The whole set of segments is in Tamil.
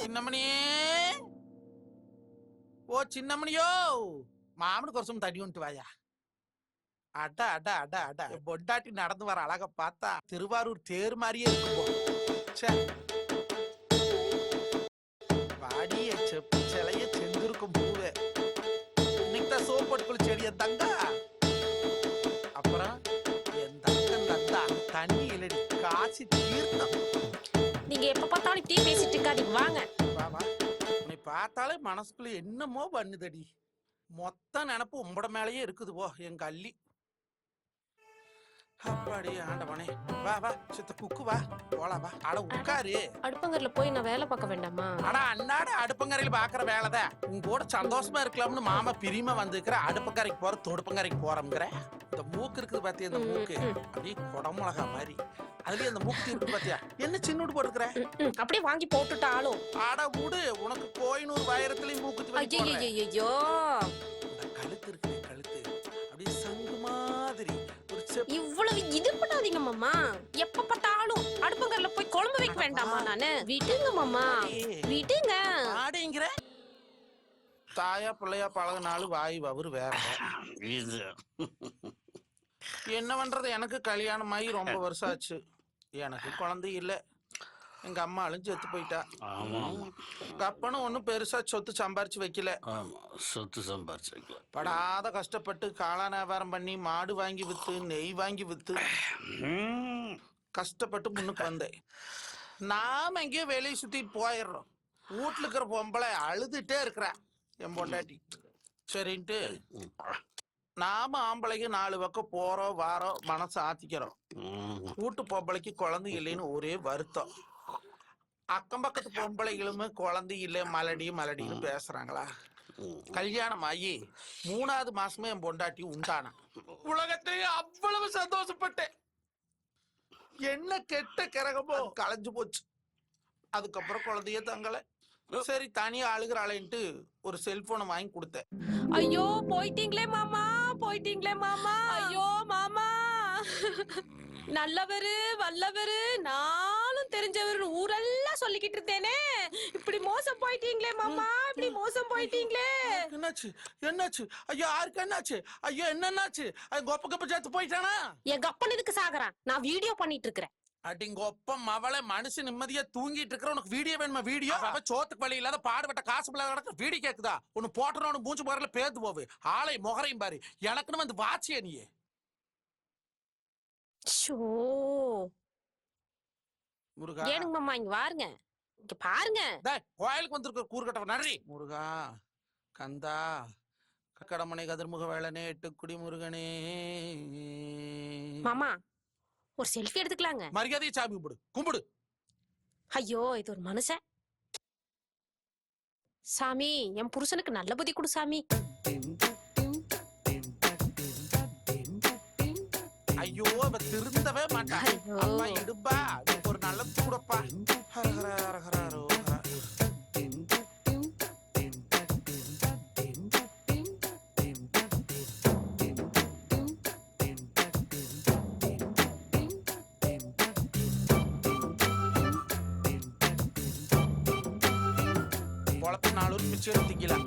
சின்னமணியே, ஓ சின்னமணியோ, மாமனுக்கு ஒரு சும் தண்ணி வந்துட்டு வாயா. அட அட அட அட, பொண்டாட்டி நடந்து வர அழக பார்த்தா திருவாரூர் தேர் மாதிரியே இருக்கும். பாடிய செப்பு சிலைய செந்திருக்கும் பூவே, இன்னைக்குதான் சோப்பட்டுக்குள் செடிய தங்க. அப்புறம் என் தங்கம் தந்தா தண்ணி இல்லடி, காசி தீர்த்தம். நீங்க எப்ப பார்த்தாலும் டீ பேசிட்டு இருக்காதீங்க, வாங்க. வாமா, உன்னை பார்த்தாலே மனசுக்குள்ள என்னமோ பண்ணுதடி. மொத்த நினப்பு உம்பட மேலேயே இருக்குது போ என் கள்ளி. அப்பாடி ஆண்டவனே, வா வா சித்த குக்கு வா, போலாம் வா. அட உட்காரு. அடுப்பங்கரையில போய் நான் வேலை பார்க்க வேண்டாமா? ஆனா அண்ணாட அடுப்பங்கரையில பாக்குற வேலைதான். உங்க கூட சந்தோஷமா இருக்கலாம்னு மாமா பிரியுமா வந்துக்கிற. அடுப்பங்கரைக்கு போற தொடுப்பங்கரைக்கு போறோம்ங்கிற. இந்த மூக்கு இருக்குது பாத்தியா, இந்த மூக்கு அப்படியே குடமிளகா மாதிரி. அதுலயே அந்த மூக்கு இருக்கு பாத்தியா, என்ன சின்னோடு போட்டுக்கிற. அப்படியே வாங்கி போட்டுட்டாலும். அட விடு, உனக்கு கோயினூர் வைரத்துலயும் மூக்குத்தி. ஐயோ, இந்த கழுத்து இருக்கு, கழுத்து அப்படியே சங்கு மாதிரி. இவ்வளவு இது பண்ணாதீங்க மாமா. எப்ப பார்த்தாலும் அடுப்பங்கரையில போய் குழம்பு வைக்க வேண்டாமா? நானு விடுங்க மாமா, விடுங்க. ஆடிங்கிற தாயா பிள்ளையா பழகினாலும் வாய் வவுறு வேற. என்ன பண்றது, எனக்கு கல்யாணம் ஆகி ரொம்ப வருஷம் ஆச்சு. எனக்கு குழந்தை இல்லை. எங்க அம்மாலும் செத்து போயிட்டா. எங்க அப்பனும் ஒன்னும் பெருசா சொத்து சம்பாரிச்சு வைக்கல. சொத்து சம்பாரிச்சு வைக்கல. படாத கஷ்டப்பட்டு காளான் வியாபாரம் பண்ணி மாடு வாங்கி வித்து நெய் வாங்கி வித்து கஷ்டப்பட்டு முன்னுக்கு வந்தேன். நாம எங்கேயோ வெளியே சுத்திட்டு போயிடுறோம். வீட்டுல இருக்கிற பொம்பளை அழுதுட்டே இருக்கிற என் பொண்டாட்டி. சரின்ட்டு நாம ஆம்பளைக்கு 4 பக்கம் போறோம் வாரோம், மனசு ஆத்திக்கிறோம். வீட்டு பொம்பளைக்கு குழந்தை இல்லைன்னு ஒரே வருத்தம். அக்கம் பக்கத்து பொம்பளைகளுமே குழந்தை இல்லை மலடி மலடின்னு பேசுறாங்களா. கல்யாணம் ஆகி 3வது மாசமே என் பொண்டாட்டி உண்டானா. உலகத்திலேயே அவ்வளவு சந்தோஷப்பட்டேன். என்ன கெட்ட கிரகமோ களைஞ்சு போச்சு. அதுக்கப்புறம் குழந்தைய தங்கல. சரி தனியா அழுகிறாளேன்ட்டு ஒரு செல்போனை வாங்கி கொடுத்தேன். ஐயோ போயிட்டீங்களே மாமா, போயிட்டீங்களே மாமா. ஐயோ மாமா, நல்லவரு வல்லவரு நானும் தெரிஞ்சவரு ஊரெல்லாம் சொல்லிக்கிட்டு இருந்தேனே. இப்படி மோசம் போயிட்டீங்களே மாமா, இப்படி மோசம் போயிட்டீங்களே. என்னாச்சு என்னாச்சு? ஐயோ யாருக்கு என்னாச்சு? ஐயோ என்னன்னாச்சு? கொப்ப கப்ப சேர்த்து போயிட்டானா? என் கப்பன் இதுக்கு சாகுறான், நான் வீடியோ பண்ணிட்டு இருக்கிறேன். அடிங்கொப்பம் அவளை மனுஷன் நிம்மதியா தூங்கிட்டு இருக்கிற உனக்கு வீடியோ வேணுமா? வீடியோ சோத்துக்கு வழி இல்லாத பாடுபட்ட காசு பிள்ளை வீடியோ கேக்குதா? ஒன்னு போட்டணும் மூச்சு போறல பேத்து போவு. ஆளை முகரையும் பாரு. எனக்குன்னு வந்து வாட்சிய நீ. முருகா ஏனுங்க மாமா, இங்க வாருங்க, இங்க பாருங்க. கோயிலுக்கு வந்திருக்க கூறுகட்ட நன்றி. முருகா கந்தா கடமனை கதிர்முக வேளனே எட்டுக்குடி முருகனே. மாமா ஒரு செல்ஃபி எடுத்துக்கலாங்க. மரியாதையை சாமி கும்பிடு கும்பிடு. ஐயோ இது ஒரு மனுஷன். சாமி என் புருஷனுக்கு நல்ல புத்தி கொடு சாமி. ஐயோ அவ திருந்தவே மாட்டா. அம்மா இடுப்பா ஒரு நல்ல கூடப்பா. குழப்ப 4 மிச்சம் எடுத்துக்கலாம்.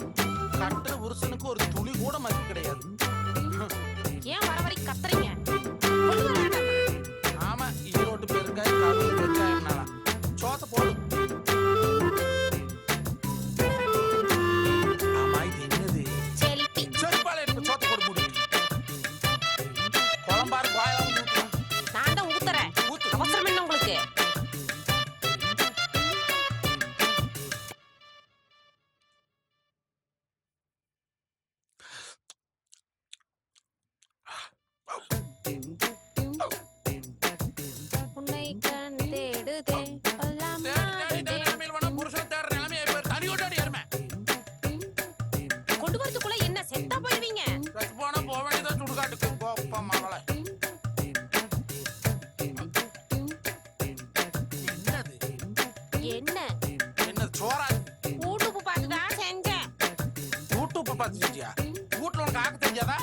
கட்டுற புருஷனுக்கு ஒரு துளி கூட மதிப்பு கிடையாது. ஏன் வர வரைக்கும் கத்துறீங்க? ஆமா ஈரோட்டு பெருங்காய் கருவேப்பிலை வெங்காயம்னால சோத்த போடு. ஆமா இது என்னது? செல்ஃபி. செல்பால எடுத்து சோத்த போடு மூடு. குழம்பாரு வாயில ஊத்து. நான் தான் ஊத்துறேன். அவசரம் என்ன உங்களுக்கு? கொண்டு வரதுக்குள்ள என்ன செத்தா போயிருவீங்க? போனா போக வேண்டியதான் சுடுகாட்டுக்கு. கோப்பம் மகளே. என்னது? என்ன என்ன சோறா? யூடியூப் பார்த்து தான் செஞ்சேன். யூடியூப் பார்த்து செஞ்சியா? வீட்டுல உனக்கு ஆக்க தெரியாதா?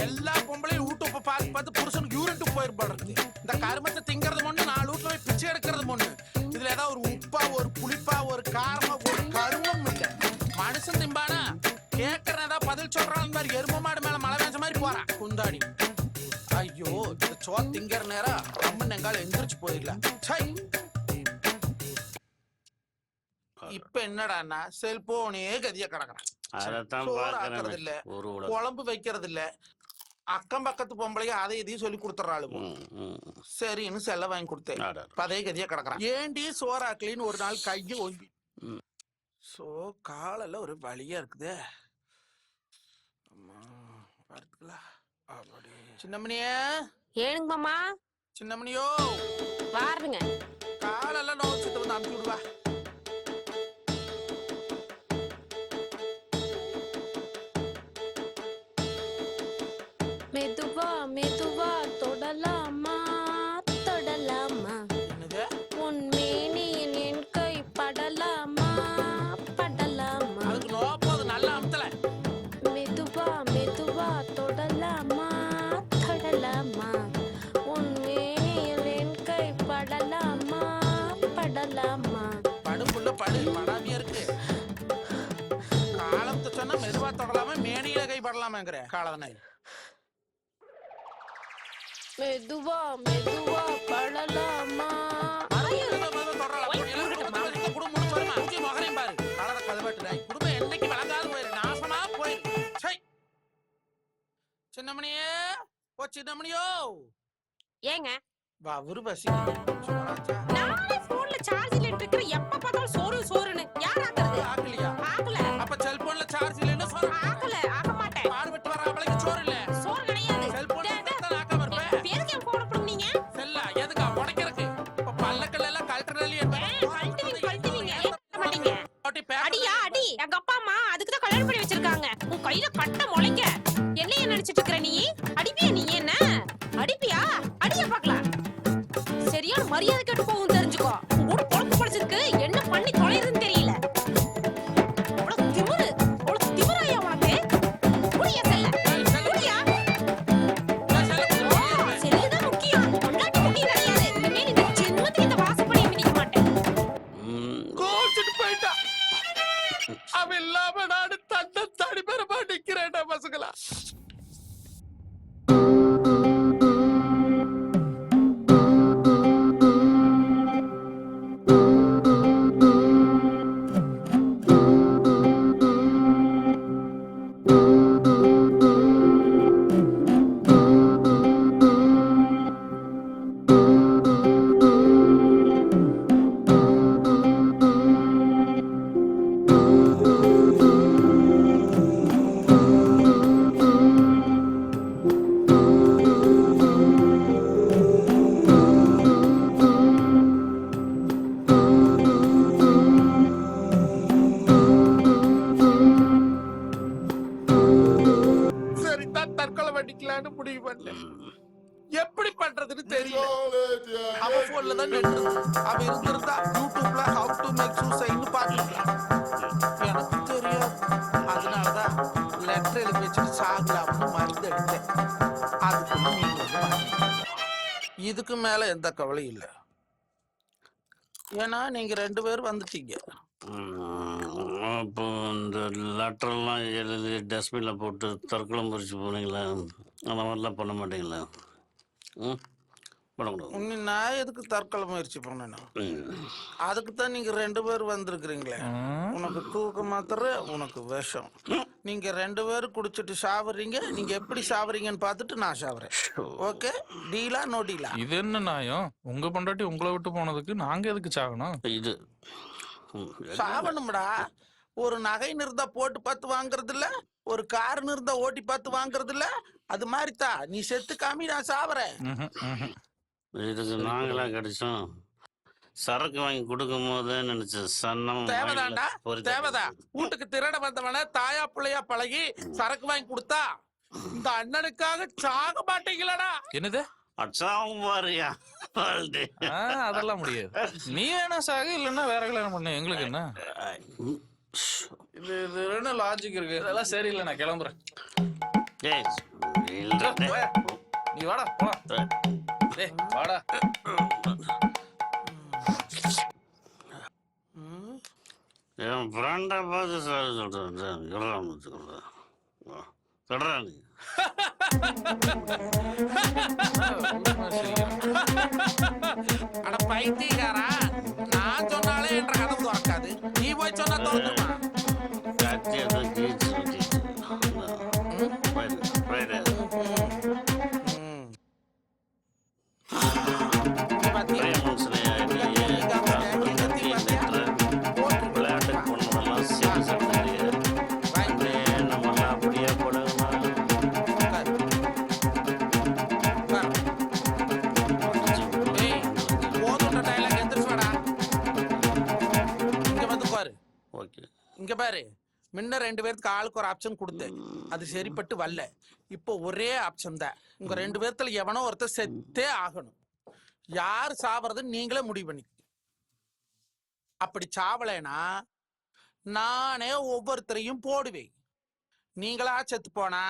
எல்லா பொம்பளையும் யூடியூப் பார்த்து பார்த்து புருஷனுக்கு யூரின்ட்டு போயிருப்பாடு. இந்த கருமத்தை திங்கிறது ஒண்ணு, 4 வீட்டுல போய் பிச்சை எடுக்கிறது ஒண்ணு. இதுல ஏதாவது ஒரு உப்பா ஒரு புளிப்பா ஒரு காரமா சோ திங்கற நேரம் கம்மன் எங்கால எந்திரிச்சு போயிடலாம். இப்ப என்னடான்னா செல்போனே கதியா கிடக்குறான். சோறு ஆக்குறது இல்ல, குழம்பு வைக்கிறது இல்ல. அக்கம் பக்கத்து பொம்பளைய அதை இதையும் சொல்லி கொடுத்துறாளு. சரின்னு செல்ல வாங்கி கொடுத்தேன். அதே கதியா கிடக்குறான். ஏண்டி சோறாக்கலின்னு ஒரு நாள் கையை ஒங்கி. சோ காலைல ஒரு வழியா இருக்குதே. சின்னமணியே. ஏனுங்க மாமா. சின்னமணியோ பாருங்க. காலெல்லாம் நோச்சிட்டு வந்து அமுச்சு விடுவா. மெதுவா மெதுவா தொடலாமா தொடலாமா, உன் மேனியில் என் கை படலாமா படலாமா. அதுக்கு நோப்போது நல்ல அமுத்தல. மெதுவா மெதுவா தொடலாமா தொடலாமா, உன் மேனியில் என் கை படலாமா படலாமா. படுப்புள்ள படு படாமையா இருக்கு. காலத்தை சொன்னா மெதுவா தொடலாமா மேனியில கை படலாமாங்கிற காலதனை. மெதுவா மெதுவா படலாமா. சின்னமணியே ஓ சின்னமணியோ. ஏங்க அவரு பசி நானே போன்ல சார்ஜ்ல இருக்கிற எப்ப பார்த்தாலும் சோறு சோறுன்னு யார் ஆக்குறது? ஆக்கலையா? ஆக்கல. அப்ப செல்போன்ல சார்ஜ் இல்லன்னு சோறு ஆக்கல ஆக்க மாட்டேன். பாடு விட்டு வர அவளுக்கு சோறு இல்ல. சோறு கிடையாது. செல்போன்ல தான் ஆக்க வரப்ப. பேருக்கு என் போன் பண்ணுவீங்க? செல்ல எதுக்கு உடைக்கிறதுக்கு? இப்ப பல்லக்கல்ல எல்லாம் கல்ட்ரலி கழட்டுவீங்க மாட்டீங்க. அடியா அடி. எங்க அப்பா அம்மா அதுக்கு தான் கல்யாணம் பண்ணி வச்சிருக்காங்க. உன் கையில கட்ட முளைக்க என்னைய நினைச்சிட்டு இருக்கற நீ? அடிப்பியா நீ? என்ன அடிப்பியா? அடியா பார்க்கலாம். சரியான மரியாதை கேட்டு போகும் தெரிஞ்சுக்கோ. உன் பொழப்பு பொழைச்சதுக்கு என்ன பண்ணி தொலைறதுன்னு தெரியல. உனக்கு திமிரு, உனக்கு திமிராயா உனக்கு? புடியா செல்ல, புடியா. செல்லுதான் முக்கியம், பொண்டாட்டி முக்கியம் கிடையாது. இனிமேல் இந்த ஜென்மத்துக்கு இந்த வாசப்படியை மிதிக்க மாட்டேன். கோச்சிட்டு போயிட்டா. அவன் இல்லாம நாடு தன்னை தடி பெறமா நிக்கிறேன்டா பசங்களா. தற்கொலை பண்ணிக்கலான்னு முடிவு பண்ணேன். எப்படி பண்றதுன்னு தெரியல. அவன் போன்ல தான் நெட் இருக்கு. அவன் இருந்திருந்தா யூடியூப்ல ஹவ் டு மேக் சூசைட்னு பாத்துக்கலாம். எனக்கு தெரியாது. அதனாலதான் லெட்டர் எழுதி வச்சுட்டு சாகலாம்னு மருந்து எடுத்தேன். அதுக்குள்ள நீங்க வந்து இதுக்கு மேல எந்த கவலையும் இல்லை. ஏன்னா நீங்க 2 பேரும் வந்துட்டீங்க. அப்போ இந்த லெட்டர்லாம் எழுதி டஸ்ட்பினில் போட்டு தற்கொலை முறிச்சு போனீங்களா? அந்த மாதிரிலாம் பண்ண மாட்டீங்களா? பண்ணக்கூடாது. நான் எதுக்கு தற்கொலை முயற்சி பண்ணேன்னா அதுக்கு தான் நீங்க 2 பேர் வந்திருக்கிறீங்களே. உனக்கு தூக்க மாத்திரை, உனக்கு விஷம். நீங்க 2 பேரும் குடிச்சிட்டு சாவறீங்க. நீங்க எப்படி சாவறீங்கன்னு பார்த்துட்டு நான் சாவறேன். Okay, டீலா no டீலா? இது என்ன நியாயம்? உங்க பொண்டாட்டி உங்களை விட்டு போனதுக்கு நாங்க எதுக்கு சாகணும்? இது சாவணும்டா. ஒரு நகை நிறுத்தா போட்டு பார்த்து வாங்குறது இல்ல, ஒரு கார் நிறுத்தா ஓட்டி பார்த்து வாங்குறது இல்ல. அது மாதிரிதான் நீ செத்து காமி, நான் சாவறேன். இதுக்கு நாங்களா கிடைச்சோம். சரக்கு வாங்கி கொடுக்கும் போது நினைச்ச சன்னம் தேவைதான்டா, தேவைதான். வீட்டுக்கு திருட வந்தவன தாயா பிள்ளையா பழகி சரக்கு வாங்கி கொடுத்தா இந்த அண்ணனுக்காக சாக மாட்டீங்களடா? என்னது பாரியா? அதெல்லாம் முடியாது. நீ வேணா சாகு, இல்லன்னா வேற கல்யாணம் பண்ணு. எங்களுக்கு என்ன இது? இது என்ன லாஜிக் இருக்கு? இதெல்லாம் சரியில்லை, நான் கிளம்புறேன். நீ வாடா போலாம். வாடா. என் ஃப்ரெண்டை பார்த்து சொல்றேன். சொல்றேன் நீ பைத்தியக்காரா, நான் சொன்னாலே என்ற கதவு திறக்காது, நீ போய் சொன்னா திறந்துருமா? கத்தியை தான் கீழ்ச்சி ஊத்திட்டு. போயிடு. ம். பாத்தியா? பிரேமம் சிலையாயிட்டியே. விளையாட்டுக்கு போனதெல்லாம் சரி சட்டையே. அண்ணே, நம்மெல்லாம் அப்படியே பழகுனா. ஏய், போதுன்ற dialogue எந்திரிச்சு வாடா. இங்க வந்து பாரு, ஓகே. இங்க பாரு. முன்ன 2 பேருக்கு ஆளுக்கு ஒரு ஆப்ஷன் கொடுத்தேன், அது சரிப்பட்டு வரல. இப்போ ஒரே ஆப்ஷன் தான். உங்க 2 பேர்த்துல எவனோ ஒருத்தர் செத்தே ஆகணும். யார் சாவறதுன்னு நீங்களே முடிவு பண்ணி. அப்படி சாவலைனா நானே ஒவ்வொருத்தரையும் போடுவேன். நீங்களா செத்து போனா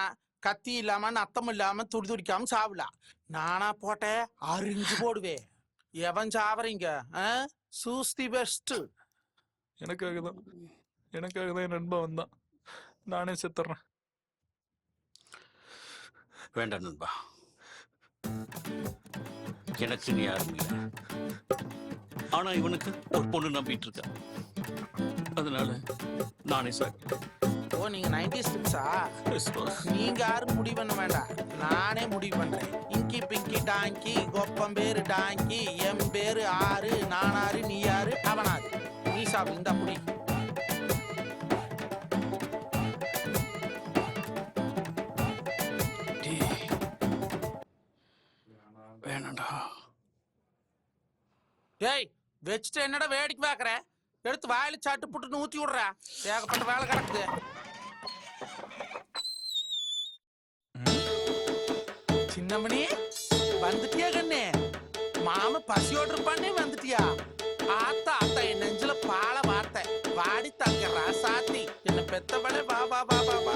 கத்தி இல்லாம நத்தம் இல்லாம துடி துடிக்காம சாவலாம். நானா போட்டேன் அரிஞ்சு போடுவேன். எவன் சாவறீங்க? Choose the best. எனக்காக தான் என் நண்பன் வந்தான். நானே செத்துறேன். வேண்டாம் நண்பா, எனக்கு நீ யாரும் இல்லை. ஆனா இவனுக்கு ஒரு பொண்ணு நம்பிட்டு இருக்கா. அதனால நானே சாக்கிறேன். ஓ, நீங்க 90s கிட்ஸா? நீங்க யாரும் முடிவு பண்ண வேண்டாம், நானே முடிவு பண்றேன். இங்கி பிங்கி டாங்கி, கொப்பம் பேரு டாங்கி, எம் பேரு ஆறு, நானாரு, நீ யாரு, அவனாரு. நீ சாப்பிடு, இந்த புடி. வேணாண்டா. ஏய், வச்சுட்டு என்னடா வேடிக்கை பாக்குற? எடுத்து வாயில சாட்டு புட்டு ஊத்தி விடுற. ஏகப்பட்ட வேலை கிடக்குது. சின்னமணி வந்துட்டியா கண்ணே? மாம பசியோடு இருப்பானே, வந்துட்டியா? ஆத்தா ஆத்தா, என் நெஞ்சில பால வார்த்தை வாடி தங்கறா சாத்தி. என்ன பெத்தவளே, வா வா வா வா வா.